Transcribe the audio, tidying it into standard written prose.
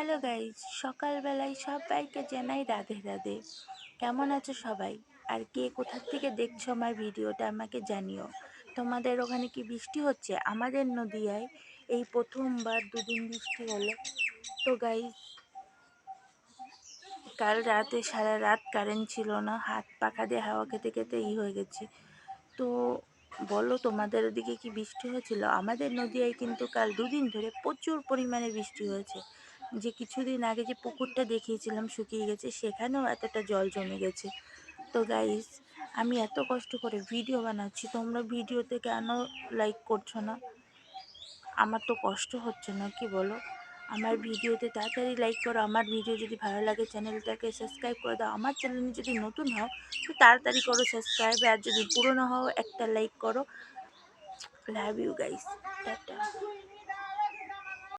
Hello guys, সকালবেলায় সবাইকে জানাই রাধে রাধে। কেমন আছো সবাই? আর কে কোথা থেকে দেখছো আমার ভিডিওটা আমাকে জানিও। তোমাদের ওখানে কি বৃষ্টি হচ্ছে? আমাদের নদিয়ায় এই প্রথমবার দুদিন বৃষ্টি হলো। তো গাইজ, কাল রাতে সারা রাত কারেন্ট ছিল না, হাত পাখা দিয়ে হাওয়া খেতে খেতে হয়ে গেছি। তো বলো, তোমাদের ওদিকে কি বৃষ্টি হয়েছিল? আমাদের নদিয়ায় কিন্তু কাল দুদিন ধরে প্রচুর পরিমাণে বৃষ্টি হয়েছে। যে কিছুদিন আগে যে পুকুরটা দেখিয়েছিলাম শুকিয়ে গেছে, সেখানেও এতটা জল জমে গেছে। তো গাইস, আমি এত কষ্ট করে ভিডিও বানাচ্ছি, তোমরা ভিডিওতে কেন লাইক করছো না? আমার তো কষ্ট হচ্ছে না, কি বলো? আমার ভিডিওতে তাড়াতাড়ি লাইক করো। আমার ভিডিও যদি ভালো লাগে চ্যানেলটাকে সাবস্ক্রাইব করে দাও। আমার চ্যানেলে যদি নতুন হও তো তাড়াতাড়ি করো সাবস্ক্রাইব, আর যদি পুরনো হও একটা লাইক করো। Love you guys, tata.